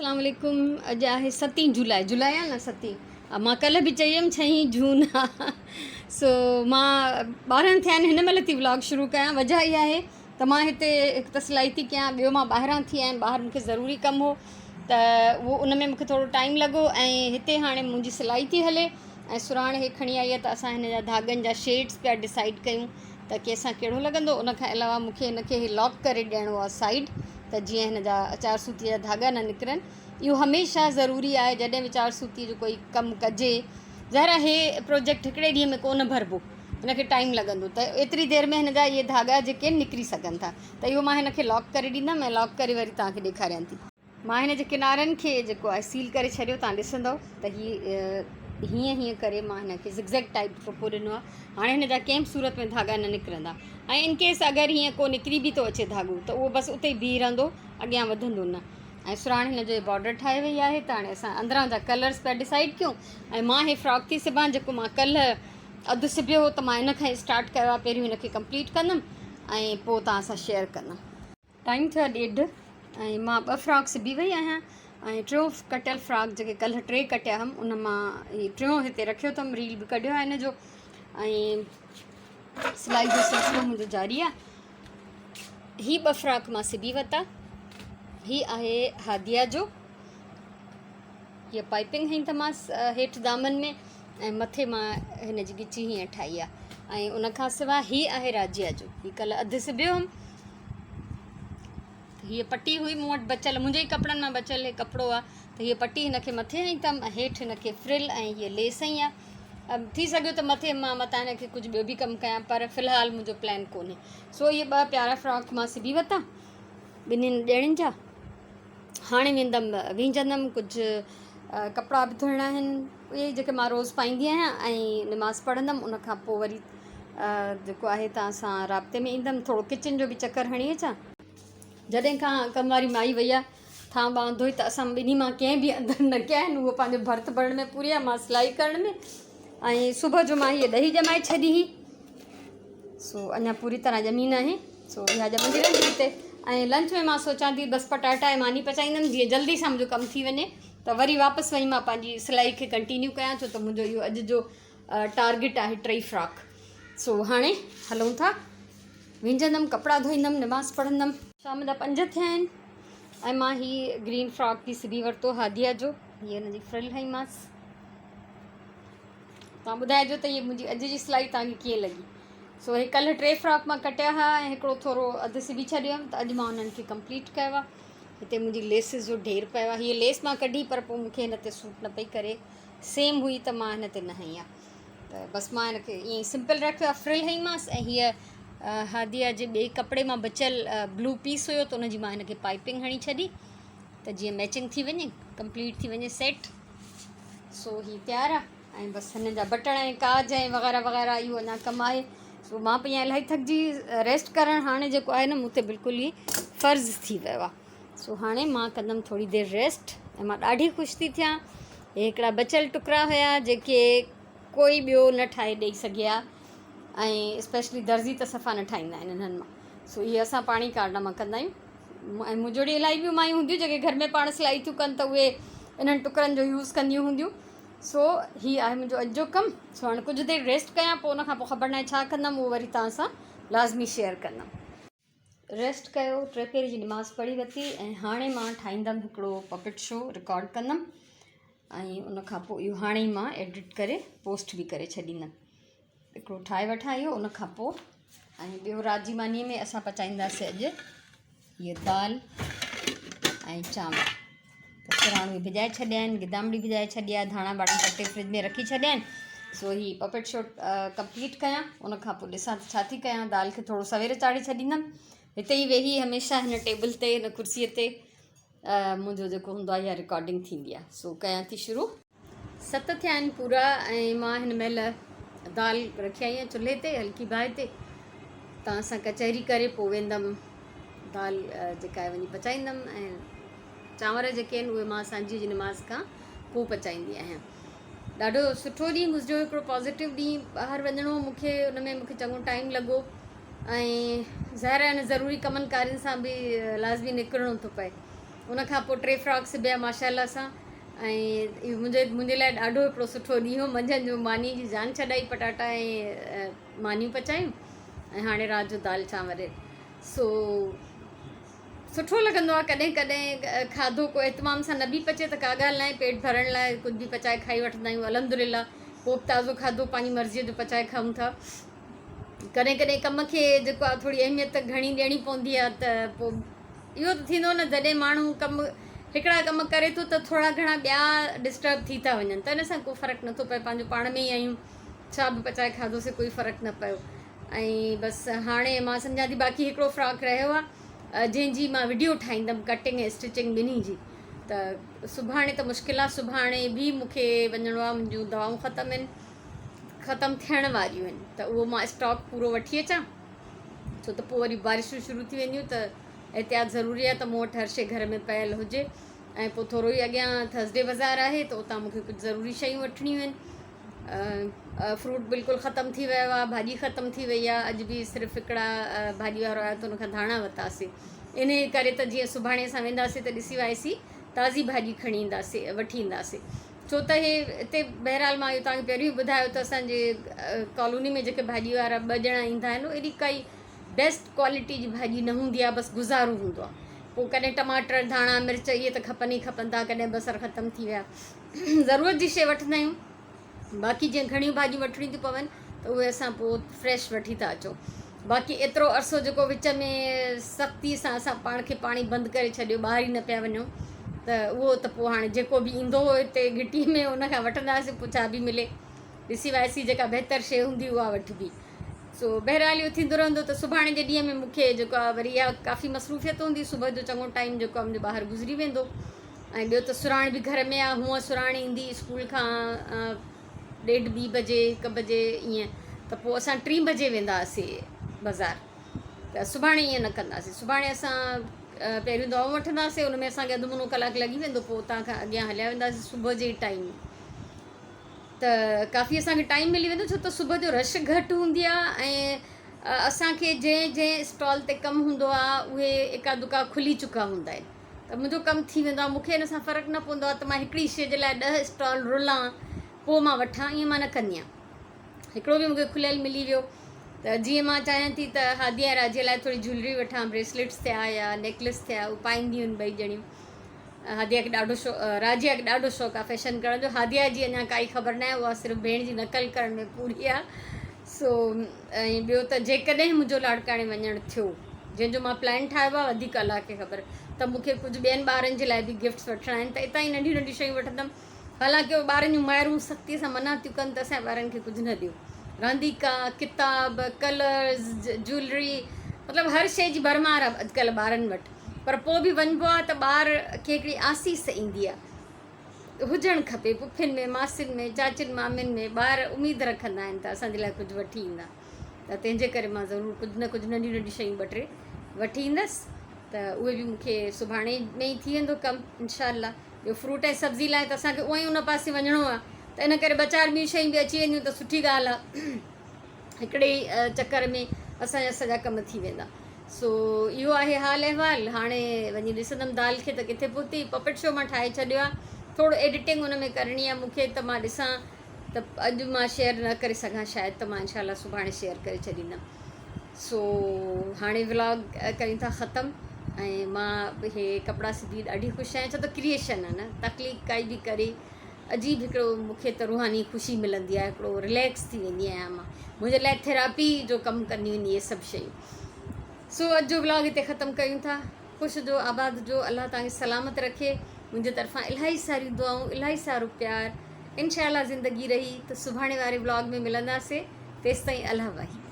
अस्सलाम वालेकुम। अॼु आहे 7 जुलाई आहे न 7। मां कल्ह बि चई हुयमि 6 जून आहे। सो मां 12 थिया आहिनि, हिन महिल थी व्लॉग शुरू कयां। वजह इहा आहे त मां हिते हिकु त सिलाई थी कयां, ॿियो मां ॿाहिरां थी आहियां, ॿाहिरि मूंखे ज़रूरी कमु हो त उहो उन में मूंखे थोरो टाइम लॻो। ऐं हिते हाणे मुंहिंजी सिलाई थी हले ऐं सुराण हे खणी आई आहे त असां हिन जा धागनि जा शेड्स पिया डिसाइड कयूं त कंहिंसां कहिड़ो लॻंदो। उन खां अलावा मूंखे हिनखे लॉक करे ॾियणो आहे साइड, त जीअं हिन जा चार सूतीअ जा धागा न निकिरनि। इहो हमेशह ज़रूरी आहे जॾहिं बि चार सूतीअ जो कोई कमु कजे। ज़ाहिर आहे हे प्रोजेक्ट हिकिड़े ॾींहं में कोन भरिबो, हिनखे टाइम लॻंदो, त एतिरी देरि में हिन जा इहे धागा जेके निकिरी सघनि था। त इहो मां हिनखे लॉक करे ॾींदमि ऐं लॉक करे वरी तव्हांखे ॾेखारियां थी। मां हिन जे किनारनि खे जेको आहे सील करे छॾियो, तव्हां ॾिसंदव त हीअं करे मां हिनखे ज़िगज़ैग टाइप टोपो ॾिनो आहे। हाणे हिन जा कंहिं बि सूरत में धागा न निकिरंदा ऐं इन केस अगरि हीअं को निकिरी बि थो अचे धागो त उहो बसि उते ई बीह रहंदो, अॻियां वधंदो न। ऐं सुराण हिन जो बॉर्डर ठाहे वई आहे। त हाणे असां अंदरां जा कलर्स पिया डिसाइड कयूं। ऐं मां हे फ्रॉक थी सिबां जेको मां कल्ह अधु सिबियो हो, त मां इन खां स्टार्ट कयो आहे। पहिरियों हिनखे कंप्लीट कंदमि ऐं पोइ तव्हां सां शेयर कंदमि। टाइम थियो आहे 1:30 ऐं मां 2 फ्रॉक सिबी वई आहियां। ऐं टियों कटियल फ्रॉक जेके कल्ह 3 कटिया हुअमि, उन मां हीउ टियों हिते रखियो अथमि, रील बि कढियो आहे हिन जो। ऐं सिलाई जो सिलसिलो मुंहिंजो जारी आहे। हीअ 2 फ्रॉक मां सिबी वरिता। हीअ आहे हादिया जो, हीअ पाइपिंग हई त मां हेठि दामन में, ऐं मथे मां हिन जी गिची हीअं ठाही आहे। ऐं उनखां सवाइ हीअ आहे राजिया जो, हीअ कल्ह अधु सिबियो हुअमि। हीअ पटी हुई मूं वटि बचियल, मुंहिंजे ई कपिड़नि मां बचियल हे कपिड़ो आहे, त हीअ पटी हिनखे मथे हई अथमि ऐं हेठि हिनखे फ्रिल ऐं हीअ लेस हई आहे। थी सघियो त मथे मां मथां हिनखे कुझु ॿियो बि कमु कयां, पर फ़िलहालु मुंहिंजो प्लान कोन्हे। सो इहे 2 प्यारा फ्रॉक मां सिबी वरिता ॿिन्हिनि ॾियणनि जा। हाणे विझंदमि कुझु कपिड़ा बि धोइणा आहिनि, उहे जेके मां रोज़ु पाईंदी आहियां, ऐं निमाज़ पढ़ंदमि। उन खां पोइ वरी जेको आहे तव्हां सां राब्ते में ईंदमि, थोरो किचन जो बि चकर हणी अचां। जॾहिं खां कम वारी माई वई आहे थां बांह धोई, त असां ॿिन्ही मां कंहिं बि अंदरि न कया आहिनि। उहो पंहिंजो भर्त भरण में पूरी आहे, मां सिलाई करण में। ऐं सुबुह जो मां हीअ ॾही ॼमाए छॾी हुई, सो अञा पूरी तरह ॼमी न आहे, सो इहा ॼमंदी रहंदी हिते। ऐं लंच में मां सोचां थी बसि पटाटा ऐं मानी पचाईंदमि, जीअं जल्दी सां मुंहिंजो कमु थी वञे, त वरी वापसि वञी मां पंहिंजी सिलाई खे कंटिन्यू कयां, छो त मुंहिंजो इहो अॼु जो टारगेट आहे 3 फ्रॉक। सो हाणे हलूं था, विझंदमि, कपिड़ा धोईंदमि, निमाज़ पढ़ंदमि। शाम जा 5 थिया आहिनि ऐं मां हीअ ग्रीन फ्रॉक बि सिबी वरितो हादिया जो। हीअ हिन जी फ्रिल हईमांसि। तव्हां ॿुधाइजो त हीअ मुंहिंजी अॼु जी सिलाई तव्हांखे कीअं लॻी। सो हे कल्ह 3 फ्रॉक मां कटिया हुआ ऐं हिकिड़ो थोरो अधु सिबी छॾियो हुयमि, त अॼु मां उन्हनि खे कंप्लीट कयो आहे। हिते मुंहिंजी लेसिस जो ढेर पियो आहे। हीअ लेस मां कढी, पर पोइ मूंखे हिन ते सूट न पई करे, सेम हुई त मां हिन ते न हई आहे। त बसि मां हिनखे ईअं ई सिंपल रखियो आहे, फ्रिल हईमांसि। ऐं हीअ हादिया जे ॿिए कपिड़े मां बचियल ब्लू पीस हुयो, त उनजी मां हिनखे पाइपिंग हणी छॾी, त जीअं मैचिंग थी वञे, कंप्लीट थी वञे सेट। सो हीअ तयारु आहे। ऐं बसि हिन जा बटण ऐं काज ऐं वग़ैरह वग़ैरह इहो अञा कमु आहे। सो मां पई इलाही थकिजी रेस्ट करणु, हाणे जेको आहे न मूं ते बिल्कुलु ई फ़र्ज़ु थी वियो आहे। सो हाणे मां कंदमि थोरी देरि रेस्ट। ऐं मां ॾाढी ख़ुशि थी थियां। हे हिकिड़ा बचियल टुकड़ा हुया जेके कोई ॿियो न ठाहे ॾेई सघे हा, ऐं स्पेशली दर्जी त सफ़ा न ठाहींदा आहिनि इन्हनि मां। सो इहे असां पाणी कारणा मां कंदा आहियूं। ऐं मूं जहिड़ी इलाही ॿियूं मायूं हूंदियूं जेके घर में पाण सिलाई थियूं कनि, त उहे इन्हनि टुकड़नि जो यूज़ कंदियूं हूंदियूं। सो हीअ आहे मुंहिंजो अॼु जो कमु। सो हाणे कुझु देरि रेस्ट कयां, पोइ उन खां पोइ ख़बर न आहे छा कंदमि, उहो वरी तव्हां सां लाज़मी शेयर कंदमि। रेस्ट कयो, 3 फेरे जी निमाज़ पढ़ी वरिती ऐं हाणे मां ठाहींदमि हिकिड़ो पपेट शो, रिकॉर्ड कंदमि। ऐं उन खां पोइ इहो हाणे ई मां एडिट करे पोस्ट बि करे छॾींदमि। हिकिड़ो ठाहे वठां इहो, उन खां पोइ ऐं ॿियो राति जी मानीअ में असां पचाईंदासीं अॼु हीअ दाल ऐं चांवर। त सुराणू भिजाए छॾिया आहिनि, गिदामड़ी भिजाए छॾी आहे, धाणा बाड़ा कटे फ्रिज में रखी छॾिया आहिनि। सो हीअ पपेट शो कंप्लीट कयां, उन खां पोइ ॾिसां छा थी कयां। दाल खे थोरो सवेर चाढ़े छॾींदमि। हिते ई वेही हमेशह हिन टेबल ते, हिन कुर्सीअ ते मुंहिंजो जेको हूंदो आहे इहा रिकॉर्डिंग थींदी आहे। सो कयां थी शुरू। 7 थिया आहिनि पूरा ऐं मां हिन महिल दाल रखी आई आहियां चुल्हे ते, हल्की बाहि ते। तव्हां सां कचहरी करे पोइ वेंदमि दाल जेका आहे वञी पचाईंदमि। ऐं चांवर जेके आहिनि उहे मां सांझी जी निमाज़ खां पोइ पचाईंदी आहियां। ॾाढो सुठो ॾींहुं गुज़रियो, हिकिड़ो पॉज़िटिव ॾींहुं। ॿाहिरि वञिणो मूंखे, उन में मूंखे चङो टाइम लॻो। ऐं ज़ाहिर आहे ज़रूरी कमनि कारियुनि सां बि लाज़मी निकिरणो थो पए। उन खां पोइ 3 फ्रॉक सिबिया माशाल्लाह सां। ऐं मुंहिंजे लाइ ॾाढो हिकिड़ो सुठो ॾींहुं हो। मंझंदि जो मानी जी जान छॾाई, पटाटा ऐं मानियूं पचायूं, ऐं हाणे राति जो दाल चांवर। सो सुठो लॻंदो आहे कॾहिं कॾहिं खाधो को एतमाम सां न बि पचे त का ॻाल्हि न आहे, पेट भरण लाइ कुझु बि पचाए खाई वठंदा आहियूं अल्हम्दुलिल्लाह। पोइ बि ताज़ो खाधो पंहिंजी मर्ज़ीअ जो पचाए खाऊं था। कॾहिं कॾहिं कम खे जेको आहे थोरी अहमियत घणी ॾियणी पवंदी आहे, त पोइ इहो त थींदो न, जॾहिं माण्हू हिकिड़ा कम करे थो त थोरा घणा ॿिया डिस्टर्ब थी था वञनि, त इन सां को फ़र्क़ु नथो पए। पंहिंजो पाण में ई आहियूं, छा बि पचाए खाधोसीं, कोई फ़र्क़ु न पियो। ऐं बसि हाणे मां सम्झां थी बाक़ी हिकिड़ो फ्रॉक रहियो आहे, जंहिंजी मां वीडियो ठाहींदमि कटिंग ऐं स्टिचिंग ॿिन्ही जी। त सुभाणे त मुश्किल आहे, सुभाणे बि मूंखे वञिणो आहे, मुंहिंजूं दवाऊं ख़तमु थियण वारियूं आहिनि, त उहो मां स्टॉक पूरो वठी अचां, छो त पोइ वरी बारिशूं शुरू थी वेंदियूं, त एहतियात ज़रूरी आहे त मूं वटि हर शइ घर में पयल हुजे। ऐं पोइ थोरो ई अॻियां थर्सडे बाज़ारि आहे, त उतां मूंखे कुझु ज़रूरी शयूं वठणियूं आहिनि। फ्रूट बिल्कुलु ख़तमु थी वियो आहे, भाॼी ख़तमु थी वई आहे। अॼु बि सिर्फ़ु हिकिड़ा भाॼी वारो आयो त हुनखां धाणा वरितासीं। इन करे त जीअं सुभाणे असां वेंदासीं त ॾिसी वियासीं ताज़ी भाॼी खणी ईंदासीं, वठी ईंदासीं। छो त हिते बहरहाल मां इहो तव्हांखे पहिरियों ई ॿुधायो त असांजे कॉलोनी में जेके भाॼी वारा 2 ॼणा ईंदा आहिनि, एॾी काई बेस्ट क्वालिटी जी भाॼी न हूंदी आहे, बसि गुज़ारो हूंदो आहे। पोइ कॾहिं टमाटर, धाणा, मिर्च इहे त खपनि ई खपनि था, कॾहिं बसर ख़तमु थी विया, ज़रूरत जी शइ वठंदा आहियूं। बाक़ी जीअं घणियूं भाॼियूं वठणियूं थियूं पवनि त उहे असां पोइ फ्रेश वठी था अचूं। बाक़ी एतिरो अरसो जेको विच में सख़्ती सां असां पाण खे पाणी बंदि करे छॾियो, ॿाहिरि ई न पिया वञूं, त उहो त पोइ हाणे जेको बि ईंदो हो हिते घिटी में उन खां वठंदासीं, पोइ छा बि मिले ॾिसी वियासीं जेका बहितर शइ हूंदी उहा वठिबी। सो बहरहाल इहो थींदो रहंदो। त सुभाणे जे ॾींहं में मूंखे जेको आहे वरी इहा काफ़ी मसरूफ़ियत हूंदी, सुबुह जो चङो टाइम जेको आहे मुंहिंजो ॿाहिरि गुज़री वेंदो। ऐं ॿियो त सुराण बि घर में आहे, हूअं सुराण ईंदी स्कूल खां 1:30 2 बजे 1 बजे ईअं, त पोइ असां 3 बजे वेंदा हुआसीं बाज़ारि। त सुभाणे ईअं न कंदासीं, सुभाणे असां पहिरियों दवाऊं वठंदासीं, उन में असांखे अधु मुनो कलाकु लॻी वेंदो, पोइ उतां खां अॻियां हलिया वेंदासीं सुबुह जे टाइम। त काफ़ी असांखे टाइम मिली वेंदो, छो त सुबुह जो रश घटि हूंदी आहे। ऐं असांखे जंहिं स्टॉल ते कमु हूंदो आहे उहे एका दुका खुली चुका हूंदा आहिनि, त मुंहिंजो कमु थी वेंदो आहे। मूंखे इन सां फ़र्क़ु न पवंदो आहे त मां हिकिड़ी शइ जे लाइ 10 स्टॉल रुलां पोइ मां वठां, ईअं मां न कंदी आहियां। हिकिड़ो बि मूंखे खुलियल मिली वियो त जीअं मां चाहियां थी त हादिया राजीअ लाइ थोरी ज्वैलरी वठां, ब्रेसलेट्स थिया या नेकलेस थिया, उहे पाईंदियूं आहिनि 2 ॼणियूं। हादिया खे ॾाढो राजिया खे ॾाढो शौक़ु आहे फैशन करण जो। हादिया जी अञा काई ख़बर न आहे, उहा सिर्फ़ु भेण जी नकल करण में पूरी आहे। सो ऐं ॿियो त जेकॾहिं मुंहिंजो लाड़काणे वञणु थियो, जंहिंजो मां प्लान ठाहियो आहे, वधीक अलाह खे ख़बर, त मूंखे कुझु ॿियनि ॿारनि जे लाइ बि गिफ्ट्स वठिणा आहिनि, त इतां ई नंढियूं नंढियूं शयूं वठंदमि। हालांकि ॿारनि जूं माइरूं सख़्तीअ सां मना थियूं कनि त असांजे ॿारनि खे कुझु न ॾियो। रांदीका, किताब, कलर्स, ज्वैलरी, मतिलबु हर शइ जी भरमार आहे अॼुकल्ह ॿारनि वटि। पर पोइ बि वञिबो आहे त ॿार खे हिकिड़ी आसीस ईंदी आहे, हुजणु खपे। पुफियुनि में, मासियुनि में, चाचियुनि मामियुनि में ॿार उमेदु रखंदा आहिनि त असांजे लाइ कुझु वठी ईंदा। त तंहिंजे करे मां ज़रूरु कुझु न कुझु नंढियूं नंढियूं शयूं 2 3 वठी ईंदसि, त उहे बि मूंखे सुभाणे में ई थी वेंदो कमु इंशाअल्लाह। ॿियो फ्रूट ऐं सब्ज़ी लाइ त असांखे उअं ई उन पासे वञिणो आहे, त इन करे 2 4 ॿियूं शयूं बि अची वेंदियूं त सुठी ॻाल्हि आहे। हिकिड़े ई चकर में असांजा सॼा कम थी वेंदा। सो इहो आहे हाल अहिवाल। हाणे वञी ॾिसंदमि दाल खे त किथे पहुती। पपट शो मां ठाहे छॾियो आहे, थोरो एडिटिंग हुन में करणी आहे मूंखे, त मां ॾिसां त अॼु मां शेयर न करे सघां, शायदि त मां इनशाला सुभाणे शेयर करे छॾींदमि। सो हाणे व्लॉग कयूं था ख़तमु। ऐं मां इहे कपिड़ा सिबी ॾाढी ख़ुशि आहियां, छो त क्रिएशन आहे न, तकलीफ़ काई बि करे अजीब हिकिड़ो मूंखे त रूहानी ख़ुशी मिलंदी आहे, हिकिड़ो रिलैक्स थी वेंदी आहियां मां। मुंहिंजे लाइ थेरापी जो कमु कंदियूं आहिनि इहे सभु शयूं। सो अॼु जो व्लॉग हिते ख़तमु कयूं था। ख़ुशि जो, आबाद जो, अलाह तव्हांखे सलामत रखे। मुंहिंजे तरफ़ां इलाही सारियूं दुआऊं, इलाही सारो प्यार। इंशाअल्लाह ज़िंदगी रही त सुभाणे वारे व्लॉग में मिलंदासीं। तेसिताईं अल्लाह वाही।